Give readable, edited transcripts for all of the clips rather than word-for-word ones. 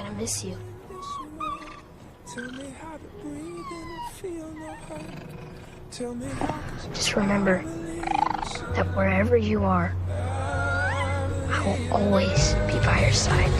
gonna miss you. Just remember that wherever you are, I will always be by your side.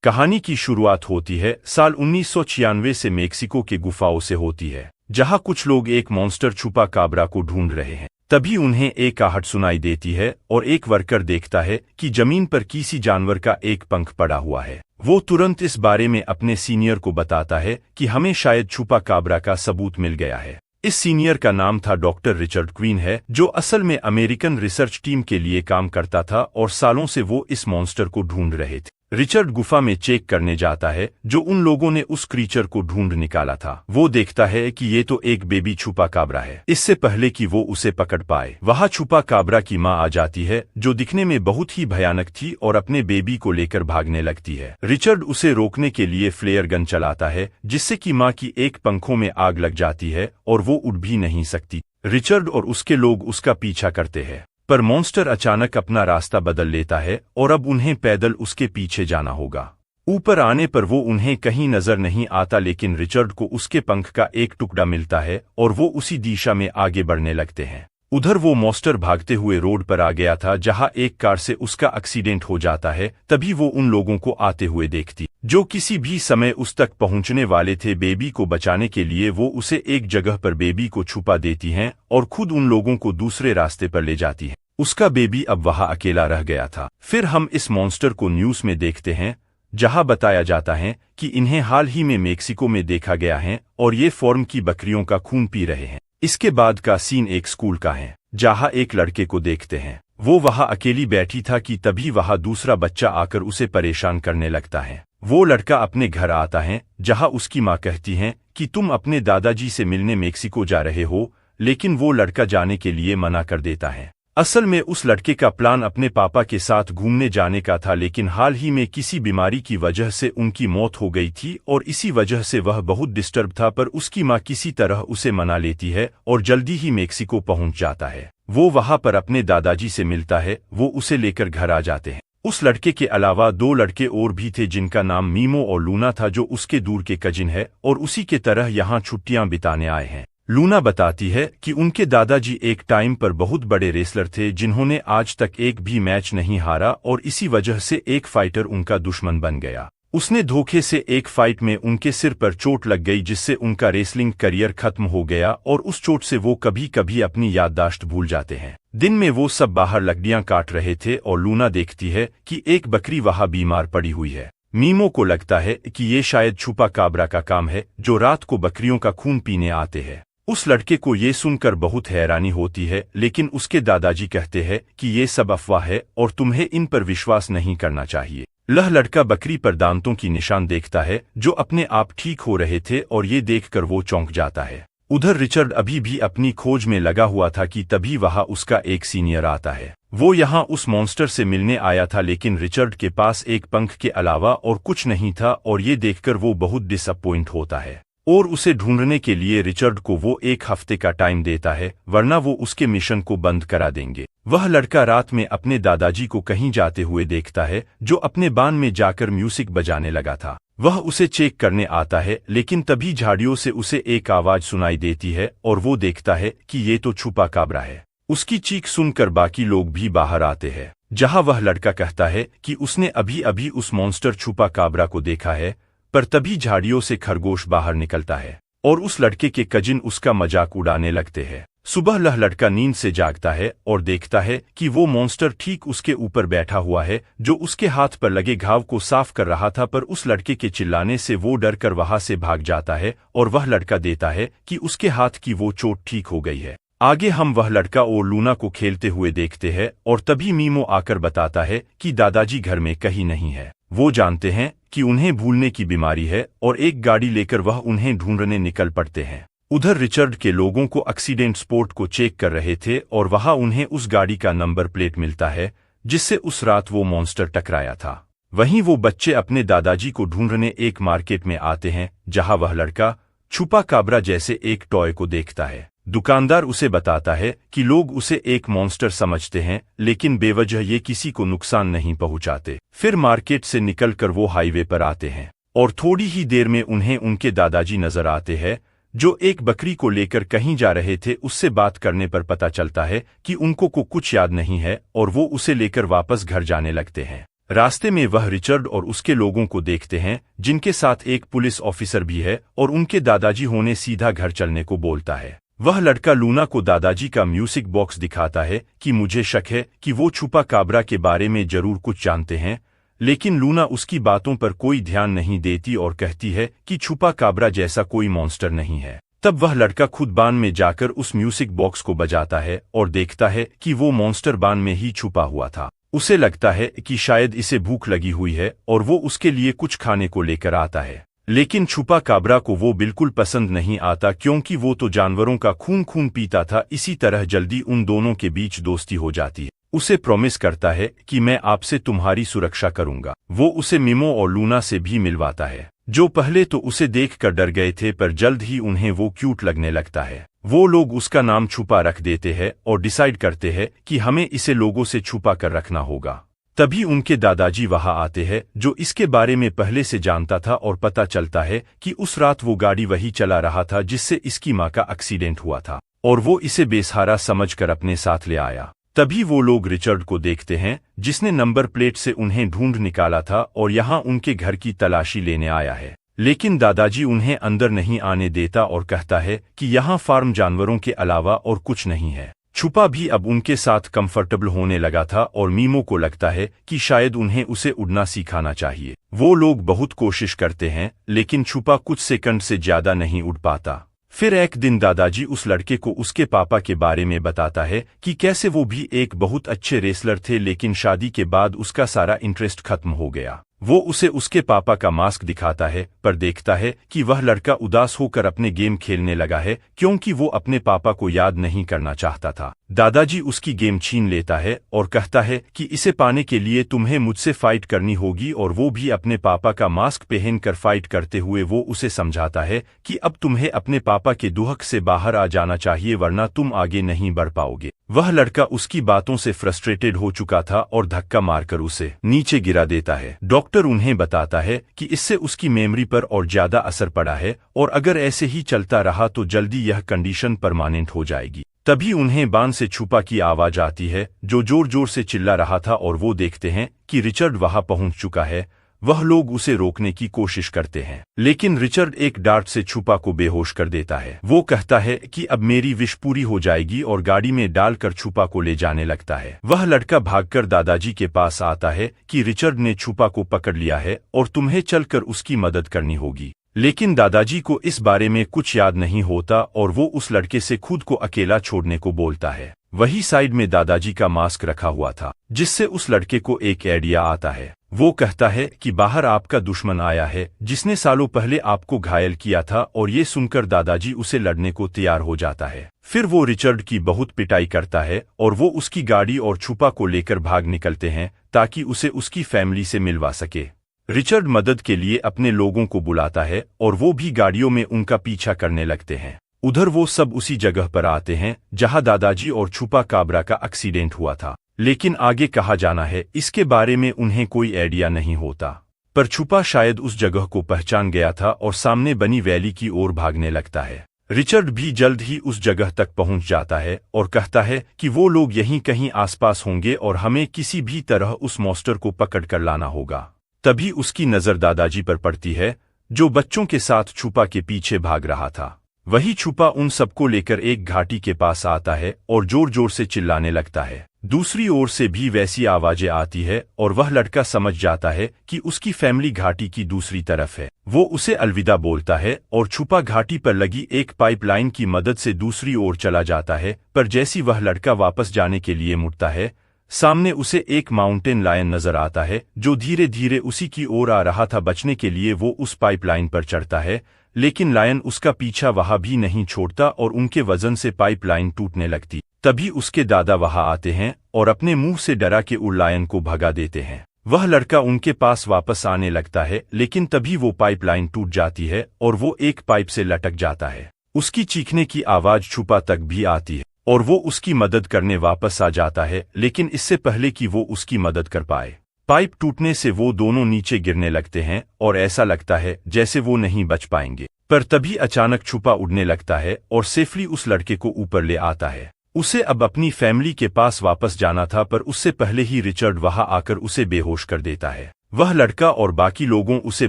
कहानी की शुरुआत होती है साल 1996 से मेक्सिको के गुफाओं से होती है, जहां कुछ लोग एक मॉन्स्टर छुपा काबरा को ढूंढ रहे हैं। तभी उन्हें एक आहट सुनाई देती है और एक वर्कर देखता है कि जमीन पर किसी जानवर का एक पंख पड़ा हुआ है। वो तुरंत इस बारे में अपने सीनियर को बताता है कि हमें शायद छुपा काबरा का सबूत मिल गया है। इस सीनियर का नाम था डॉक्टर रिचर्ड क्वीन है, जो असल में अमेरिकन रिसर्च टीम के लिए काम करता था और सालों से वो इस मॉन्स्टर को ढूंढ रहे थे। रिचर्ड गुफा में चेक करने जाता है जो उन लोगों ने उस क्रीचर को ढूंढ निकाला था। वो देखता है कि ये तो एक बेबी छुपा काबरा है। इससे पहले कि वो उसे पकड़ पाए, वहां छुपा काबरा की मां आ जाती है, जो दिखने में बहुत ही भयानक थी और अपने बेबी को लेकर भागने लगती है। रिचर्ड उसे रोकने के लिए फ्लेयर गन चलाता है, जिससे कि मां की एक पंखों में आग लग जाती है और वो उठ भी नहीं सकती। रिचर्ड और उसके लोग उसका पीछा करते हैं, पर मॉन्स्टर अचानक अपना रास्ता बदल लेता है और अब उन्हें पैदल उसके पीछे जाना होगा। ऊपर आने पर वो उन्हें कहीं नजर नहीं आता, लेकिन रिचर्ड को उसके पंख का एक टुकड़ा मिलता है और वो उसी दिशा में आगे बढ़ने लगते हैं। उधर वो मॉन्स्टर भागते हुए रोड पर आ गया था, जहां एक कार से उसका एक्सीडेंट हो जाता है। तभी वो उन लोगों को आते हुए देखती, जो किसी भी समय उस तक पहुंचने वाले थे। बेबी को बचाने के लिए वो उसे एक जगह पर बेबी को छुपा देती हैं और खुद उन लोगों को दूसरे रास्ते पर ले जाती है। उसका बेबी अब वहां अकेला रह गया था। फिर हम इस मॉन्स्टर को न्यूज में देखते हैं, जहां बताया जाता है कि इन्हें हाल ही में मेक्सिको में देखा गया है और ये फार्म की बकरियों का खून पी रहे हैं। इसके बाद का सीन एक स्कूल का है, जहां एक लड़के को देखते हैं। वो वहां अकेली बैठी था कि तभी वहां दूसरा बच्चा आकर उसे परेशान करने लगता है। वो लड़का अपने घर आता है, जहां उसकी मां कहती है कि तुम अपने दादाजी से मिलने मेक्सिको जा रहे हो, लेकिन वो लड़का जाने के लिए मना कर देता है। असल में उस लड़के का प्लान अपने पापा के साथ घूमने जाने का था, लेकिन हाल ही में किसी बीमारी की वजह से उनकी मौत हो गई थी और इसी वजह से वह बहुत डिस्टर्ब था। पर उसकी मां किसी तरह उसे मना लेती है और जल्दी ही मेक्सिको पहुंच जाता है। वो वहां पर अपने दादाजी से मिलता है, वो उसे लेकर घर आ जाते हैं। उस लड़के के अलावा दो लड़के और भी थे, जिनका नाम मीमो और लूना था, जो उसके दूर के कजिन है और उसी के तरह यहाँ छुट्टियां बिताने आए हैं। लूना बताती है कि उनके दादाजी एक टाइम पर बहुत बड़े रेसलर थे, जिन्होंने आज तक एक भी मैच नहीं हारा और इसी वजह से एक फाइटर उनका दुश्मन बन गया। उसने धोखे से एक फाइट में उनके सिर पर चोट लग गई, जिससे उनका रेसलिंग करियर खत्म हो गया और उस चोट से वो कभी कभी अपनी याददाश्त भूल जाते हैं। दिन में वो सब बाहर लकड़ियां काट रहे थे और लूना देखती है कि एक बकरी वहां बीमार पड़ी हुई है। मीमो को लगता है कि ये शायद छुपा काबरा का काम है, जो रात को बकरियों का खून पीने आते हैं। उस लड़के को ये सुनकर बहुत हैरानी होती है, लेकिन उसके दादाजी कहते हैं कि ये सब अफवाह है और तुम्हें इन पर विश्वास नहीं करना चाहिए। लड़का बकरी पर दांतों की निशान देखता है, जो अपने आप ठीक हो रहे थे और ये देखकर वो चौंक जाता है। उधर रिचर्ड अभी भी अपनी खोज में लगा हुआ था कि तभी वहां उसका एक सीनियर आता है। वो यहाँ उस मॉन्स्टर से मिलने आया था, लेकिन रिचर्ड के पास एक पंख के अलावा और कुछ नहीं था और ये देखकर वो बहुत डिसअपॉइंट होता है और उसे ढूंढने के लिए रिचर्ड को वो एक हफ्ते का टाइम देता है, वरना वो उसके मिशन को बंद करा देंगे। वह लड़का रात में अपने दादाजी को कहीं जाते हुए देखता है, जो अपने बान में जाकर म्यूजिक बजाने लगा था। वह उसे चेक करने आता है, लेकिन तभी झाड़ियों से उसे एक आवाज सुनाई देती है और वो देखता है कि ये तो छुपा काबरा है। उसकी चीख सुनकर बाकी लोग भी बाहर आते हैं, जहां वह लड़का कहता है कि उसने अभी अभी उस मॉन्स्टर छुपा काबरा को देखा है। पर तभी झाड़ियों से खरगोश बाहर निकलता है और उस लड़के के कजिन उसका मजाक उड़ाने लगते हैं। सुबह लड़का नींद से जागता है और देखता है कि वो मॉन्स्टर ठीक उसके ऊपर बैठा हुआ है, जो उसके हाथ पर लगे घाव को साफ कर रहा था। पर उस लड़के के चिल्लाने से वो डर कर वहां से भाग जाता है और वह लड़का देता है कि उसके हाथ की वो चोट ठीक हो गई है। आगे हम वह लड़का और लूना को खेलते हुए देखते हैं और तभी मीमो आकर बताता है कि दादाजी घर में कहीं नहीं है। वो जानते हैं कि उन्हें भूलने की बीमारी है और एक गाड़ी लेकर वह उन्हें ढूंढने निकल पड़ते हैं। उधर रिचर्ड के लोगों को एक्सीडेंट स्पॉट को चेक कर रहे थे और वहां उन्हें उस गाड़ी का नंबर प्लेट मिलता है, जिससे उस रात वो मॉन्स्टर टकराया था। वहीं वो बच्चे अपने दादाजी को ढूंढने एक मार्केट में आते हैं जहां वह लड़का छुपा काबरा जैसे एक टॉय को देखता है। दुकानदार उसे बताता है कि लोग उसे एक मॉन्स्टर समझते हैं, लेकिन बेवजह ये किसी को नुकसान नहीं पहुंचाते। फिर मार्केट से निकलकर वो हाईवे पर आते हैं और थोड़ी ही देर में उन्हें उनके दादाजी नजर आते हैं जो एक बकरी को लेकर कहीं जा रहे थे। उससे बात करने पर पता चलता है कि उनको को कुछ याद नहीं है और वो उसे लेकर वापस घर जाने लगते हैं। रास्ते में वह रिचर्ड और उसके लोगों को देखते हैं जिनके साथ एक पुलिस ऑफिसर भी है और उनके दादाजी होने सीधा घर चलने को बोलता है। वह लड़का लूना को दादाजी का म्यूजिक बॉक्स दिखाता है कि मुझे शक है कि वो छुपा काबरा के बारे में जरूर कुछ जानते हैं, लेकिन लूना उसकी बातों पर कोई ध्यान नहीं देती और कहती है कि छुपा काबरा जैसा कोई मॉन्स्टर नहीं है। तब वह लड़का खुद बान में जाकर उस म्यूजिक बॉक्स को बजाता है और देखता है कि वो मॉन्स्टर बान में ही छुपा हुआ था। उसे लगता है कि शायद इसे भूख लगी हुई है और वो उसके लिए कुछ खाने को लेकर आता है, लेकिन छुपा काबरा को वो बिल्कुल पसंद नहीं आता क्योंकि वो तो जानवरों का खून पीता था। इसी तरह जल्दी उन दोनों के बीच दोस्ती हो जाती है। उसे प्रॉमिस करता है कि मैं आपसे तुम्हारी सुरक्षा करूंगा। वो उसे मिमो और लूना से भी मिलवाता है, जो पहले तो उसे देखकर डर गए थे पर जल्द ही उन्हें वो क्यूट लगने लगता है। वो लोग उसका नाम छुपा रख देते हैं और डिसाइड करते हैं कि हमें इसे लोगों से छुपा कर रखना होगा। तभी उनके दादाजी वहां आते हैं जो इसके बारे में पहले से जानता था और पता चलता है कि उस रात वो गाड़ी वही चला रहा था जिससे इसकी मां का एक्सीडेंट हुआ था और वो इसे बेसहारा समझकर अपने साथ ले आया। तभी वो लोग रिचर्ड को देखते हैं जिसने नंबर प्लेट से उन्हें ढूंढ निकाला था और यहाँ उनके घर की तलाशी लेने आया है, लेकिन दादाजी उन्हें अंदर नहीं आने देता और कहता है कि यहाँ फार्म जानवरों के अलावा और कुछ नहीं है। छुपा भी अब उनके साथ कंफर्टेबल होने लगा था और मीमो को लगता है कि शायद उन्हें उसे उड़ना सिखाना चाहिए। वो लोग बहुत कोशिश करते हैं लेकिन छुपा कुछ सेकंड से ज्यादा नहीं उड़ पाता। फिर एक दिन दादाजी उस लड़के को उसके पापा के बारे में बताता है कि कैसे वो भी एक बहुत अच्छे रेसलर थे, लेकिन शादी के बाद उसका सारा इंटरेस्ट खत्म हो गया। वो उसे उसके पापा का मास्क दिखाता है पर देखता है कि वह लड़का उदास होकर अपने गेम खेलने लगा है क्योंकि वो अपने पापा को याद नहीं करना चाहता था। दादाजी उसकी गेम छीन लेता है और कहता है कि इसे पाने के लिए तुम्हें मुझसे फाइट करनी होगी और वो भी अपने पापा का मास्क पहनकर फाइट करते हुए वो उसे समझाता है कि अब तुम्हें अपने पापा के दुहक से बाहर आ जाना चाहिए वरना तुम आगे नहीं बढ़ पाओगे। वह लड़का उसकी बातों से फ्रस्ट्रेटेड हो चुका था और धक्का मारकर उसे नीचे गिरा देता है। डॉक्टर उन्हें बताता है कि इससे उसकी मेमोरी पर और ज्यादा असर पड़ा है और अगर ऐसे ही चलता रहा तो जल्दी यह कंडीशन परमानेंट हो जाएगी। तभी उन्हें बान से छुपा की आवाज आती है जो जोर जोर से चिल्ला रहा था और वो देखते हैं कि रिचर्ड वहां पहुंच चुका है। वह लोग उसे रोकने की कोशिश करते हैं लेकिन रिचर्ड एक डार्ट से छुपा को बेहोश कर देता है। वो कहता है कि अब मेरी विश पूरी हो जाएगी और गाड़ी में डालकर छुपा को ले जाने लगता है। वह लड़का भागकर दादाजी के पास आता है कि रिचर्ड ने छुपा को पकड़ लिया है और तुम्हें चलकर उसकी मदद करनी होगी, लेकिन दादाजी को इस बारे में कुछ याद नहीं होता और वो उस लड़के से खुद को अकेला छोड़ने को बोलता है। वही साइड में दादाजी का मास्क रखा हुआ था जिससे उस लड़के को एक आइडिया आता है। वो कहता है कि बाहर आपका दुश्मन आया है जिसने सालों पहले आपको घायल किया था और ये सुनकर दादाजी उसे लड़ने को तैयार हो जाता है। फिर वो रिचर्ड की बहुत पिटाई करता है और वो उसकी गाड़ी और छुपा को लेकर भाग निकलते हैं ताकि उसे उसकी फैमिली से मिलवा सके। रिचर्ड मदद के लिए अपने लोगों को बुलाता है और वो भी गाड़ियों में उनका पीछा करने लगते हैं। उधर वो सब उसी जगह पर आते हैं जहां दादाजी और छुपा काबरा का एक्सीडेंट हुआ था, लेकिन आगे कहाँ जाना है इसके बारे में उन्हें कोई आइडिया नहीं होता। पर छुपा शायद उस जगह को पहचान गया था और सामने बनी वैली की ओर भागने लगता है। रिचर्ड भी जल्द ही उस जगह तक पहुंच जाता है और कहता है कि वो लोग यहीं कहीं आसपास होंगे और हमें किसी भी तरह उस मॉन्स्टर को पकड़ कर लाना होगा। तभी उसकी नजर दादाजी पर पड़ती है जो बच्चों के साथ छुपा के पीछे भाग रहा था। वही छुपा उन सबको लेकर एक घाटी के पास आता है और जोर जोर से चिल्लाने लगता है। दूसरी ओर से भी वैसी आवाजें आती है और वह लड़का समझ जाता है कि उसकी फैमिली घाटी की दूसरी तरफ है। वो उसे अलविदा बोलता है और छुपा घाटी पर लगी एक पाइपलाइन की मदद से दूसरी ओर चला जाता है। पर जैसी वह लड़का वापस जाने के लिए मुड़ता है, सामने उसे एक माउंटेन लायन नजर आता है जो धीरे धीरे उसी की ओर आ रहा था। बचने के लिए वो उस पाइपलाइन पर चढ़ता है, लेकिन लायन उसका पीछा वहां भी नहीं छोड़ता और उनके वजन से पाइपलाइन टूटने लगती। तभी उसके दादा वहां आते हैं और अपने मुंह से डरा के उड़ लायन को भगा देते हैं। वह लड़का उनके पास वापस आने लगता है, लेकिन तभी वो पाइपलाइन टूट जाती है और वो एक पाइप से लटक जाता है। उसकी चीखने की आवाज छुपा तक भी आती है और वो उसकी मदद करने वापस आ जाता है, लेकिन इससे पहले कि वो उसकी मदद कर पाए, पाइप टूटने से वो दोनों नीचे गिरने लगते हैं और ऐसा लगता है जैसे वो नहीं बच पाएंगे। पर तभी अचानक छुपा उड़ने लगता है और सेफली उस लड़के को ऊपर ले आता है। उसे अब अपनी फैमिली के पास वापस जाना था, पर उससे पहले ही रिचर्ड वहां आकर उसे बेहोश कर देता है। वह लड़का और बाकी लोगों उसे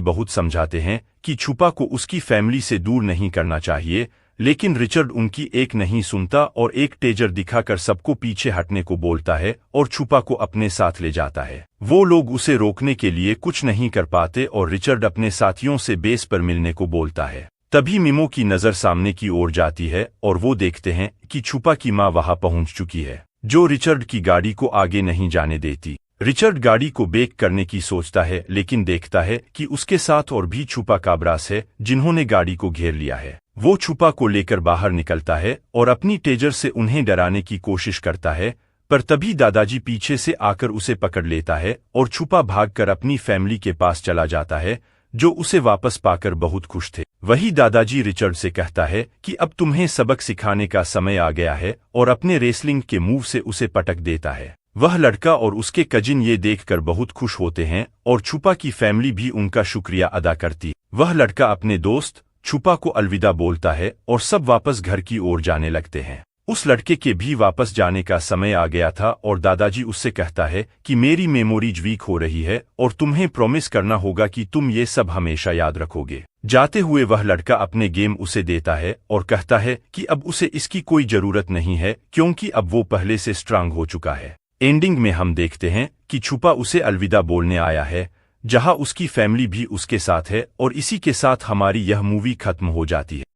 बहुत समझाते हैं कि छुपा को उसकी फैमिली से दूर नहीं करना चाहिए, लेकिन रिचर्ड उनकी एक नहीं सुनता और एक टेजर दिखाकर सबको पीछे हटने को बोलता है और छुपा को अपने साथ ले जाता है। वो लोग उसे रोकने के लिए कुछ नहीं कर पाते और रिचर्ड अपने साथियों से बेस पर मिलने को बोलता है। तभी मिमो की नज़र सामने की ओर जाती है और वो देखते हैं कि छुपा की माँ वहां पहुंच चुकी है, जो रिचर्ड की गाड़ी को आगे नहीं जाने देती। रिचर्ड गाड़ी को बेक करने की सोचता है, लेकिन देखता है कि उसके साथ और भी छुपा काबरास है जिन्होंने गाड़ी को घेर लिया है। वो छुपा को लेकर बाहर निकलता है और अपनी टेजर से उन्हें डराने की कोशिश करता है, पर तभी दादाजी पीछे से आकर उसे पकड़ लेता है और छुपा भागकर अपनी फैमिली के पास चला जाता है, जो उसे वापस पाकर बहुत खुश थे। वही दादाजी रिचर्ड से कहता है कि अब तुम्हें सबक सिखाने का समय आ गया है और अपने रेसलिंग के मूव से उसे पटक देता है। वह लड़का और उसके कजिन ये देखकर बहुत खुश होते हैं और छुपा की फैमिली भी उनका शुक्रिया अदा करती। वह लड़का अपने दोस्त छुपा को अलविदा बोलता है और सब वापस घर की ओर जाने लगते हैं। उस लड़के के भी वापस जाने का समय आ गया था और दादाजी उससे कहता है कि मेरी मेमोरीज वीक हो रही है और तुम्हें प्रॉमिस करना होगा कि तुम ये सब हमेशा याद रखोगे। जाते हुए वह लड़का अपने गेम उसे देता है और कहता है कि अब उसे इसकी कोई जरूरत नहीं है, क्योंकि अब वो पहले से स्ट्रांग हो चुका है। एंडिंग में हम देखते हैं कि छुपा उसे अलविदा बोलने आया है, जहां उसकी फैमिली भी उसके साथ है, और इसी के साथ हमारी यह मूवी खत्म हो जाती है।